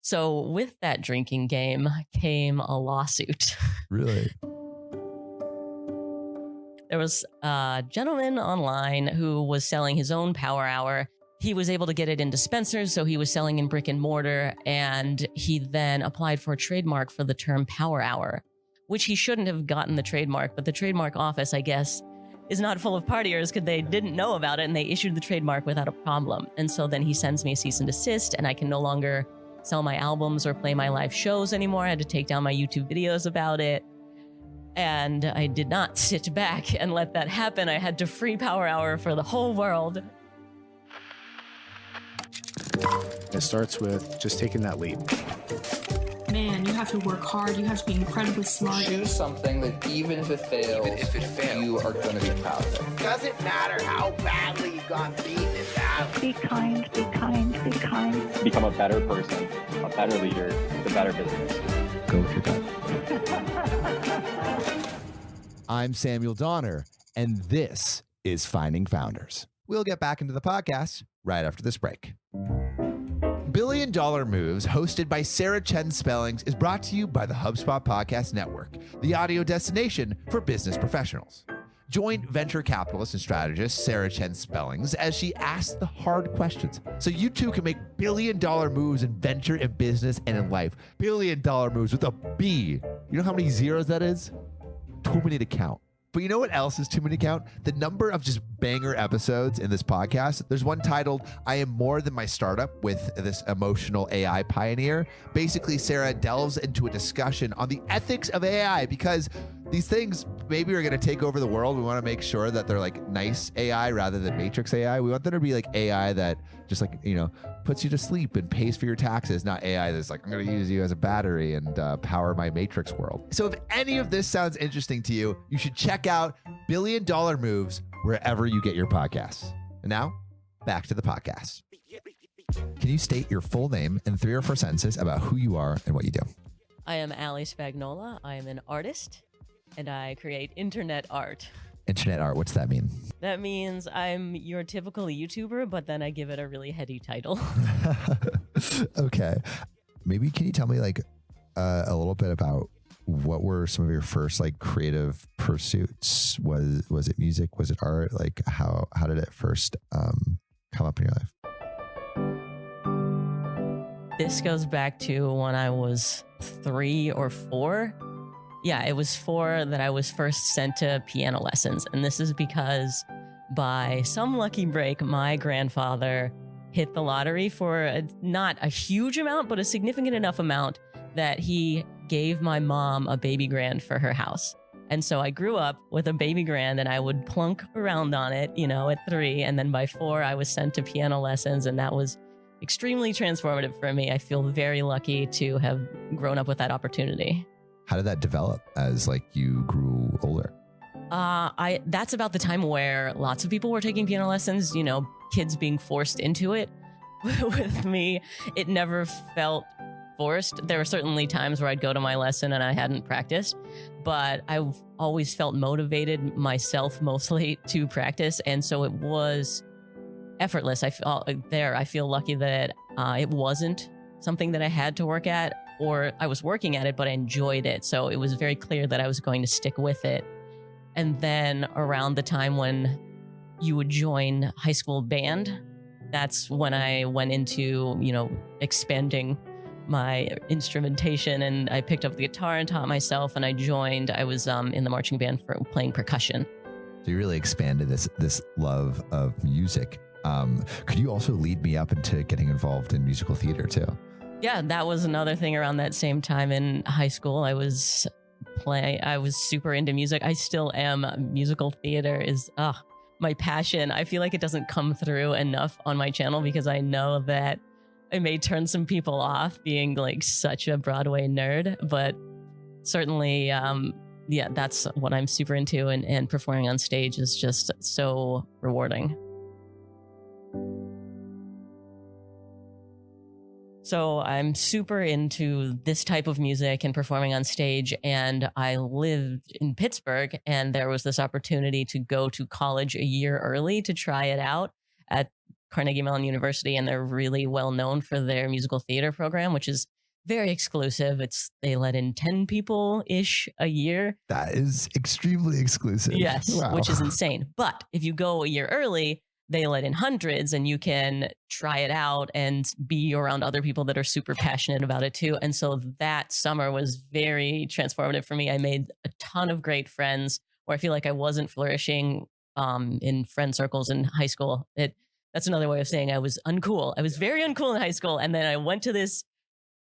So with that drinking game came a lawsuit. Really? There was a gentleman online who was selling his own power hour. He was able to get it in dispensers, so he was selling in brick and mortar, and he then applied for a trademark for the term power hour, which he shouldn't have gotten the trademark, but the trademark office, I guess, is not full of partiers because they didn't know about it and they issued the trademark without a problem. And so then he sends me a cease and desist, and I can no longer sell my albums or play my live shows anymore. I had to take down my YouTube videos about it. And I did not sit back and let that happen. I had to free power hour for the whole world. It starts with just taking that leap. Man, you have to work hard. You have to be incredibly smart. Choose something that even if it fails, you are going to be proud of it. Doesn't matter how badly you've gone beaten in battle. Be kind, be kind, be kind. Become a better person, a better leader, a better business. Go with your gut. I'm Samuel Donner, and this is Finding Founders. We'll get back into the podcast right after this break. Billion Dollar Moves, hosted by Sarah Chen Spellings, is brought to you by the HubSpot Podcast Network, the audio destination for business professionals. Join venture capitalist and strategist Sarah Chen Spellings as she asks the hard questions so you too can make billion-dollar moves in venture, in business, and in life. Billion-dollar moves with a B. You know how many zeros that is? Too many to count. But you know what else is too many to count? The number of just banger episodes in this podcast. There's one titled, I Am More Than My Startup, with this emotional AI pioneer. Basically, Sarah delves into a discussion on the ethics of AI because these things maybe are going to take over the world. We want to make sure that they're like nice AI rather than Matrix AI. We want them to be like AI that just like, you know, puts you to sleep and pays for your taxes, not AI that's like, I'm going to use you as a battery and power my Matrix world. So if any of this sounds interesting to you, you should check out Billion Dollar Moves wherever you get your podcasts. And now, back to the podcast. Can you state your full name in 3 or 4 sentences about who you are and what you do? I am Ali Spagnola. I am an artist, and I create internet art. Internet art, what's that mean? That means I'm your typical YouTuber, but then I give it a really heady title. Okay. Maybe can you tell me like a little bit about what were some of your first like creative pursuits? Was it music? Was it art? Like how did it first come up in your life? This goes back to when I was 3 or 4. Yeah, it was 4 that I was first sent to piano lessons. And this is because by some lucky break, my grandfather hit the lottery for not a huge amount, but a significant enough amount that he gave my mom a baby grand for her house. And so I grew up with a baby grand and I would plunk around on it, you know, at 3. And then by 4, I was sent to piano lessons. And that was extremely transformative for me. I feel very lucky to have grown up with that opportunity. How did that develop as like you grew older? That's about the time where lots of people were taking piano lessons, you know, kids being forced into it. With me, it never felt forced. There were certainly times where I'd go to my lesson and I hadn't practiced, but I've always felt motivated myself mostly to practice. And so it was effortless. I feel lucky that it wasn't something that I had to work at, or I was working at it, but I enjoyed it. So it was very clear that I was going to stick with it. And then around the time when you would join high school band, that's when I went into, you know, expanding my instrumentation, and I picked up the guitar and taught myself, and I was in the marching band for playing percussion. So you really expanded this love of music. Could you also lead me up into getting involved in musical theater too? Yeah, that was another thing around that same time in high school. I was super into music. I still am. Musical theater is my passion. I feel like it doesn't come through enough on my channel because I know that it may turn some people off being like such a Broadway nerd, but certainly, yeah, that's what I'm super into, and performing on stage is just so rewarding. So I'm super into this type of music and performing on stage, and I lived in Pittsburgh, and there was this opportunity to go to college a year early to try it out at Carnegie Mellon University, and they're really well known for their musical theater program, which is very exclusive. They let in 10 people-ish a year. That is extremely exclusive. Yes, Wow. which is insane. But if you go a year early, they let in hundreds, and you can try it out and be around other people that are super passionate about it too. And so that summer was very transformative for me. I made a ton of great friends where I feel like I wasn't flourishing in friend circles in high school. That's another way of saying I was uncool. I was very uncool in high school. And then I went to this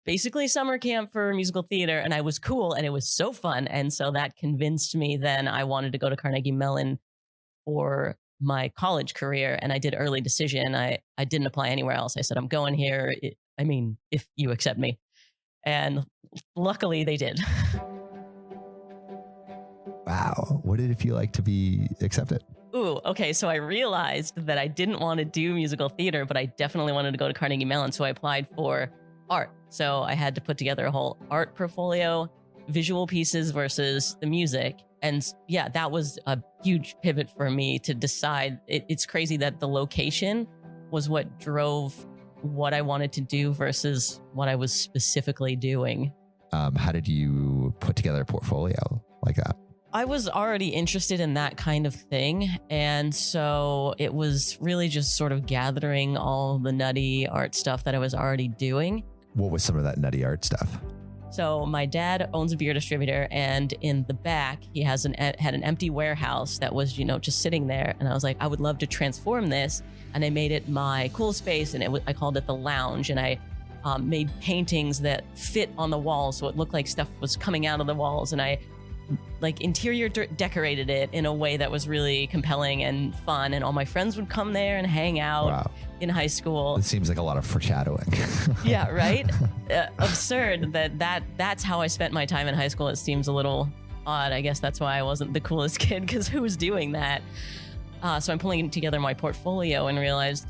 basically summer camp for musical theater, and I was cool, and it was so fun. And so that convinced me then I wanted to go to Carnegie Mellon for my college career, and I did early decision. I didn't apply anywhere else. I said, I'm going here. If you accept me. And luckily they did. Wow. What did it feel like to be accepted? Ooh, okay. So I realized that I didn't want to do musical theater, but I definitely wanted to go to Carnegie Mellon. So I applied for art. So I had to put together a whole art portfolio, visual pieces versus the music. And yeah, that was a huge pivot for me to decide. It's crazy that the location was what drove what I wanted to do versus what I was specifically doing. How did you put together a portfolio like that? I was already interested in that kind of thing. And so it was really just sort of gathering all the nutty art stuff that I was already doing. What was some of that nutty art stuff? So my dad owns a beer distributor, and in the back, he had an empty warehouse that was, just sitting there. And I was like, I would love to transform this. And I made it my cool space, and I called it the lounge. And I made paintings that fit on the walls, so it looked like stuff was coming out of the walls. And I interior decorated it in a way that was really compelling and fun. And all my friends would come there and hang out. Wow. In high school. It seems like a lot of foreshadowing. Yeah, right? Absurd that's how I spent my time in high school. It seems a little odd. I guess that's why I wasn't the coolest kid, because who was doing that? So I'm pulling together my portfolio and realized,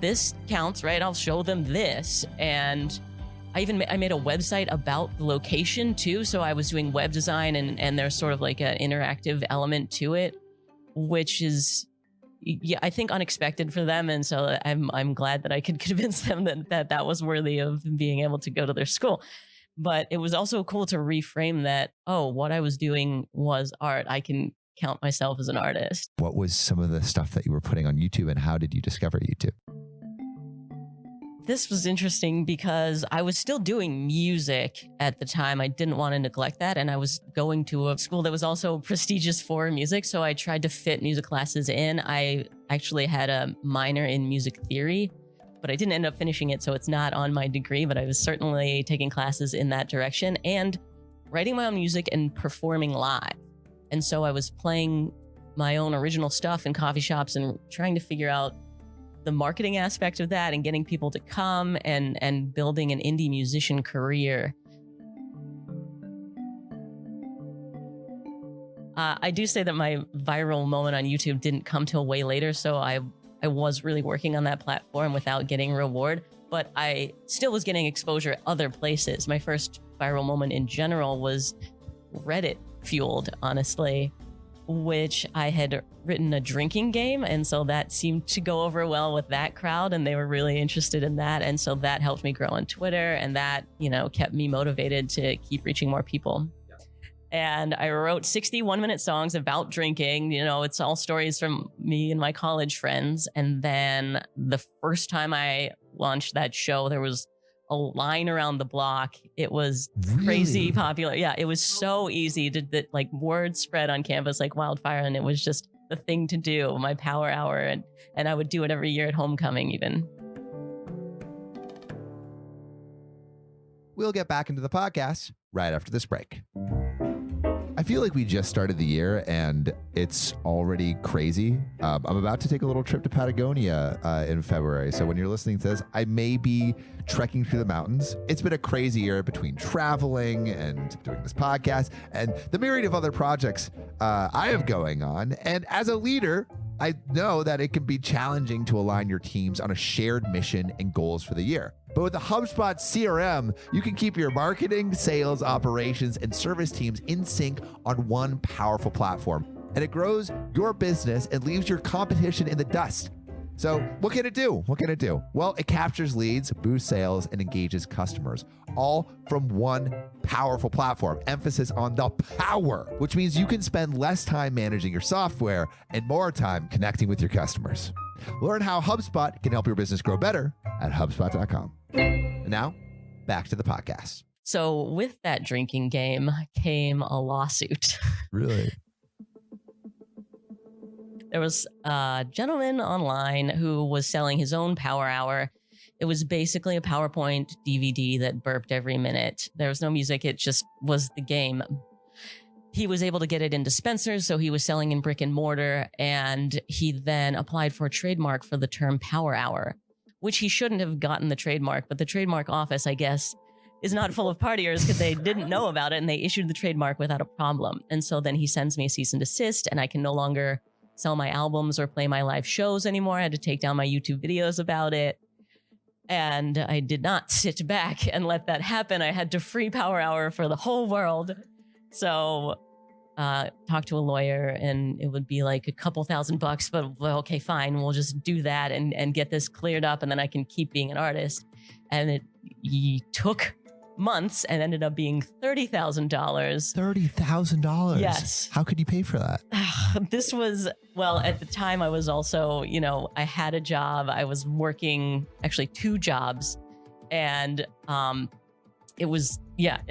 this counts, right? I'll show them this. And I made a website about the location too. So I was doing web design, and there's sort of like an interactive element to it, which is, yeah, I think unexpected for them. And so I'm glad that I could convince them that was worthy of being able to go to their school. But it was also cool to reframe that, what I was doing was art. I can count myself as an artist. What was some of the stuff that you were putting on YouTube, and how did you discover YouTube? This was interesting because I was still doing music at the time. I didn't want to neglect that. And I was going to a school that was also prestigious for music. So I tried to fit music classes in. I actually had a minor in music theory, but I didn't end up finishing it. So it's not on my degree, but I was certainly taking classes in that direction and writing my own music and performing live. And so I was playing my own original stuff in coffee shops and trying to figure out the marketing aspect of that and getting people to come and building an indie musician career. I do say that my viral moment on YouTube didn't come till way later, so I was really working on that platform without getting reward, but I still was getting exposure other places. My first viral moment in general was Reddit fueled, honestly, which I had written a drinking game. And so that seemed to go over well with that crowd, and they were really interested in that. And so that helped me grow on Twitter, and that, kept me motivated to keep reaching more people. And I wrote 61-minute songs about drinking. It's all stories from me and my college friends. And then the first time I launched that show, there was a line around the block. It was crazy popular. Yeah, it was so easy to word spread on campus like wildfire, and it was just the thing to do, my power hour, and I would do it every year at homecoming even. We'll get back into the podcast right after this break. I feel like we just started the year and it's already crazy. I'm about to take a little trip to Patagonia in February. So when you're listening to this, I may be trekking through the mountains. It's been a crazy year between traveling and doing this podcast and the myriad of other projects I have going on. And as a leader, I know that it can be challenging to align your teams on a shared mission and goals for the year. But with the HubSpot CRM, you can keep your marketing, sales, operations, and service teams in sync on one powerful platform. And it grows your business and leaves your competition in the dust. So what can it do? What can it do? Well, it captures leads, boosts sales, and engages customers, all from one powerful platform. Emphasis on the power, which means you can spend less time managing your software and more time connecting with your customers. Learn how HubSpot can help your business grow better at HubSpot.com. And now, back to the podcast. So with that drinking game came a lawsuit. Really? There was a gentleman online who was selling his own Power Hour. It was basically a PowerPoint DVD that burped every minute. There was no music. It just was the game. He was able to get it in dispensers, so he was selling in brick and mortar, and he then applied for a trademark for the term Power Hour, which he shouldn't have gotten the trademark, but the trademark office, I guess, is not full of partiers because they didn't know about it, and they issued the trademark without a problem. And so then he sends me a cease and desist, and I can no longer sell my albums or play my live shows anymore. I had to take down my YouTube videos about it. And I did not sit back and let that happen. I had to free Power Hour for the whole world. So talk to a lawyer, and it would be like a couple $1,000, but well, okay, fine. We'll just do that and get this cleared up, and then I can keep being an artist. And it took months and ended up being $30,000. $30,000? Yes. How could you pay for that? This was, well, at the time I was also, I had a job. I was working actually 2 jobs, and it was,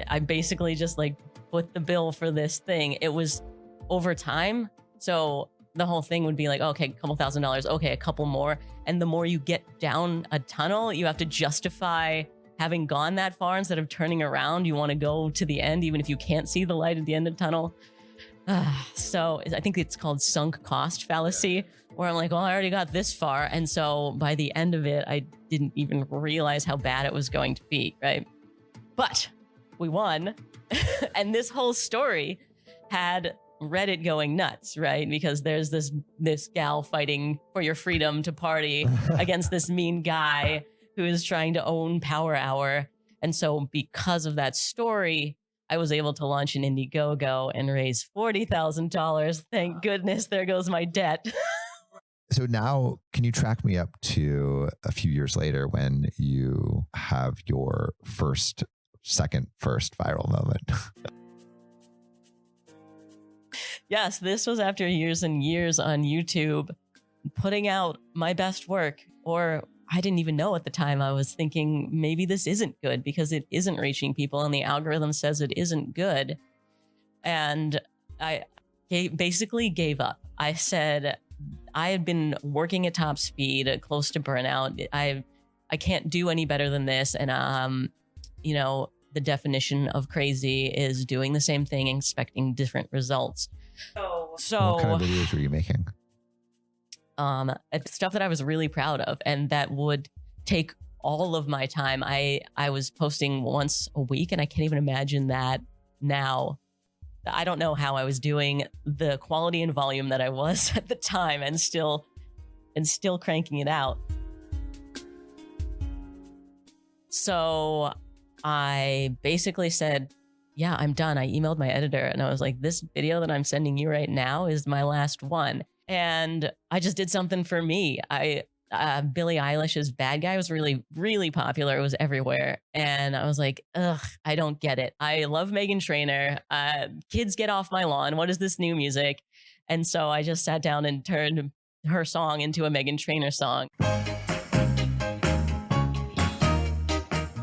I basically just like put the bill for this thing. It was over time. So the whole thing would be like, okay, a couple $1,000. Okay, a couple more. And the more you get down a tunnel, you have to justify having gone that far instead of turning around. You want to go to the end, even if you can't see the light at the end of the tunnel. So I think it's called sunk cost fallacy, where I'm like, well, I already got this far. And so by the end of it, I didn't even realize how bad it was going to be, right? But we won. And this whole story had Reddit going nuts, right? Because there's this gal fighting for your freedom to party against this mean guy who is trying to own Power Hour. And so because of that story, I was able to launch an Indiegogo and raise $40,000. Thank goodness. There goes my debt. So now, can you track me up to a few years later when you have your first viral moment? Yes, this was after years and years on YouTube, putting out my best work, or I didn't even know at the time. I was thinking maybe this isn't good because it isn't reaching people and the algorithm says it isn't good. And I basically gave up. I said I had been working at top speed, close to burnout. I can't do any better than this. And, the definition of crazy is doing the same thing and expecting different results. So what kind of videos were you making? Stuff that I was really proud of and that would take all of my time. I was posting once a week, and I can't even imagine that now. I don't know how I was doing the quality and volume that I was at the time and still cranking it out. So I basically said, yeah, I'm done. I emailed my editor and I was like, this video that I'm sending you right now is my last one. And I just did something for me. Billie Eilish's Bad Guy was really, really popular. It was everywhere. And I was like, I don't get it. I love Meghan Trainor. Kids, get off my lawn. What is this new music? And so I just sat down and turned her song into a Meghan Trainor song.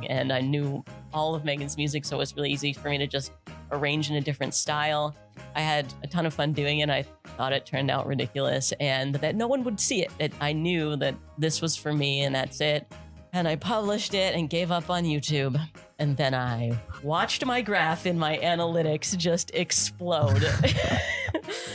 And I knew all of Meghan's music, so it was really easy for me to just arrange in a different style. I had a ton of fun doing it. I thought it turned out ridiculous and that no one would see it. I knew that this was for me and that's it. And I published it and gave up on YouTube. And then I watched my graph in my analytics just explode.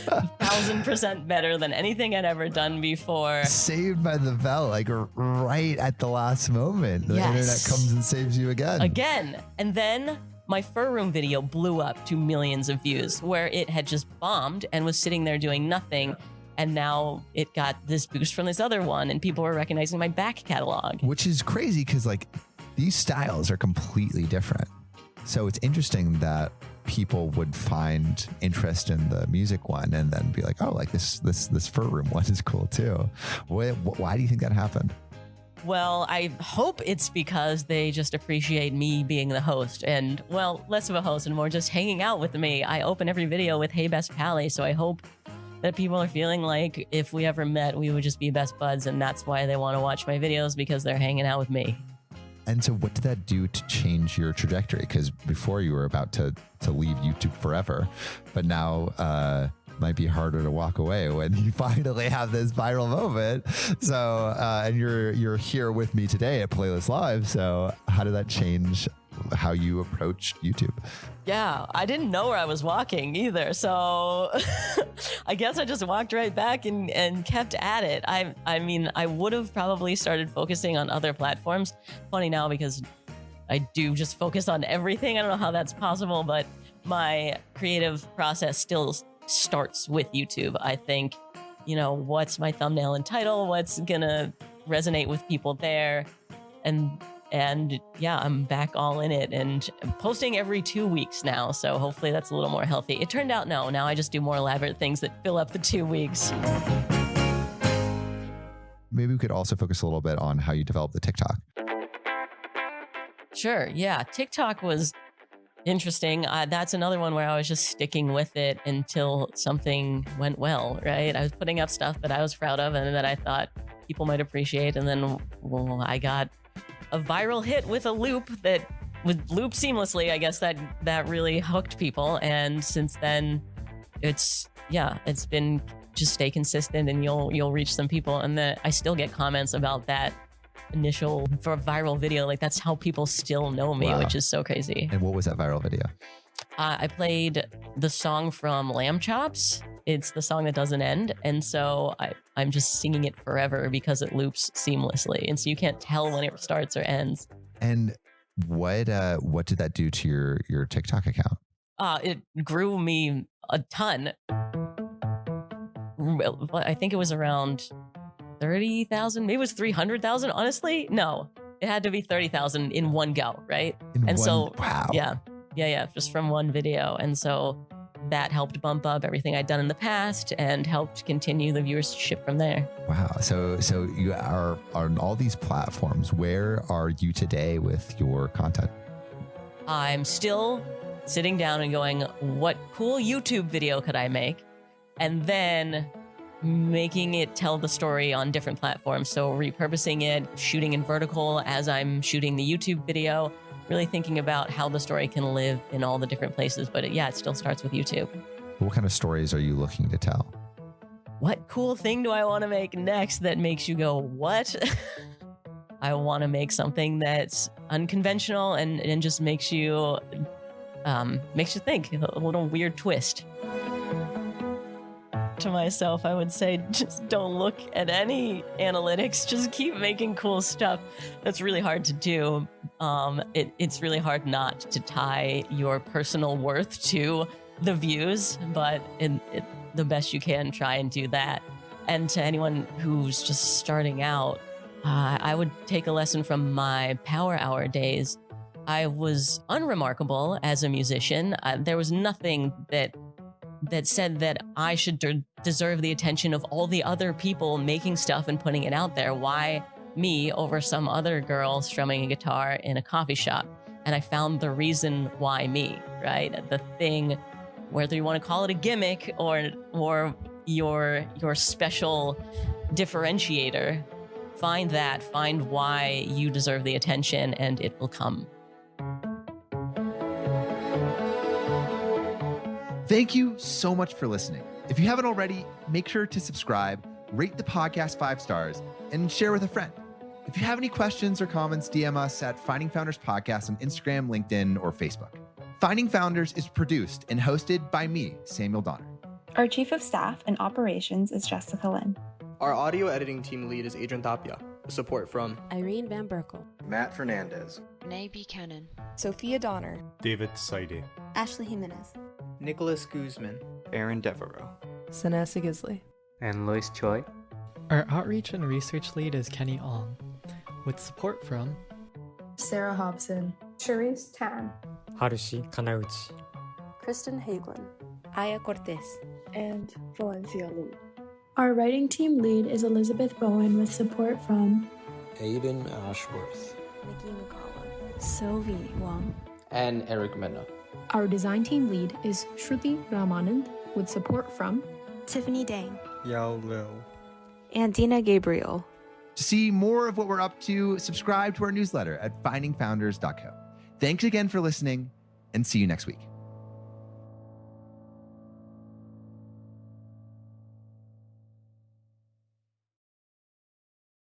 1,000% better than anything I'd ever done before. Saved by the bell, like right at the last moment. The internet comes and saves you again. And then my fur room video blew up to millions of views, where it had just bombed and was sitting there doing nothing. And now it got this boost from this other one, and people were recognizing my back catalog. Which is crazy because like these styles are completely different. So it's interesting that people would find interest in the music one and then be like, oh, like this fur room one is cool too. Why do you think that happened? Well, I hope it's because they just appreciate me being the host and, well, less of a host and more just hanging out with me. I open every video with, hey, best pally. So I hope that people are feeling like if we ever met, we would just be best buds. And that's why they want to watch my videos, because they're hanging out with me. And so what did that do to change your trajectory? Because before you were about to leave YouTube forever, but now might be harder to walk away when you finally have this viral moment. So, and you're here with me today at Playlist Live. So how did that change how you approach YouTube? Yeah, I didn't know where I was walking either. So I guess I just walked right back and kept at it. I mean, I would have probably started focusing on other platforms. Funny now because I do just focus on everything. I don't know how that's possible, but my creative process still starts with YouTube. I think, what's my thumbnail and title? What's gonna resonate with people there? And yeah, I'm back all in it and posting every 2 weeks now. So hopefully that's a little more healthy. It turned out no. Now I just do more elaborate things that fill up the 2 weeks. Maybe we could also focus a little bit on how you developed the TikTok. Sure. Yeah. TikTok was interesting. That's another one where I was just sticking with it until something went well, right? I was putting up stuff that I was proud of and that I thought people might appreciate. And then I got a viral hit with a loop that would loop seamlessly. I guess that really hooked people. And since then, it's been just stay consistent and you'll reach some people. And I still get comments about that initial viral video. Like that's how people still know me, which is so crazy. And what was that viral video? I played the song from Lamb Chops. It's the song that doesn't end. And so I'm just singing it forever because it loops seamlessly. And so you can't tell when it starts or ends. And what did that do to your TikTok account? It grew me a ton. I think it was around 30,000. Maybe it was 300,000. Honestly, no, it had to be 30,000 in one go, right? Wow. Yeah, just from one video. And so that helped bump up everything I'd done in the past and helped continue the viewership from there. Wow. So you are on all these platforms. Where are you today with your content? I'm still sitting down and going, what cool YouTube video could I make? And then making it tell the story on different platforms. So repurposing it, shooting in vertical as I'm shooting the YouTube video, really thinking about how the story can live in all the different places. But it still starts with YouTube. What kind of stories are you looking to tell? What cool thing do I want to make next that makes you go, what? I want to make something that's unconventional and just makes you think, a little weird twist. To myself, I would say, just don't look at any analytics. Just keep making cool stuff. That's really hard to do. It's really hard not to tie your personal worth to the views, but the best you can, try and do that. And to anyone who's just starting out, I would take a lesson from my Power Hour days. I was unremarkable as a musician. There was nothing that said that I should deserve the attention of all the other people making stuff and putting it out there. Why me over some other girl strumming a guitar in a coffee shop? And I found the reason why me, right? The thing, whether you want to call it a gimmick or your special differentiator, find why you deserve the attention and it will come. Thank you so much for listening. If you haven't already, make sure to subscribe, rate the podcast 5 stars, and share with a friend. If you have any questions or comments, DM us at Finding Founders Podcast on Instagram, LinkedIn, or Facebook. Finding Founders is produced and hosted by me, Samuel Donner. Our Chief of Staff and Operations is Jessica Lynn. Our audio editing team lead is Adrian Tapia. Support from Irene Van Berkel, Matt Fernandez, Nay Buchanan, Sophia Donner, David Saide, Ashley Jimenez, Nicholas Guzman, Aaron Devereaux, Sanessa Gisley, and Lois Choi. Our outreach and research lead is Kenny Ong, with support from Sarah Hobson, Charisse Tan, Harushi Kanauchi, Kristen Hagelin, Aya Cortez, and Valencia Lu. Our writing team lead is Elizabeth Bowen with support from Aiden Ashworth, Nikki McCollum, Sylvie Wong, and Eric Mena. Our design team lead is Shruti Ramanand with support from Tiffany Dang, Yao Liu, and Dina Gabriel. To see more of what we're up to, subscribe to our newsletter at findingfounders.co. Thanks again for listening, and see you next week.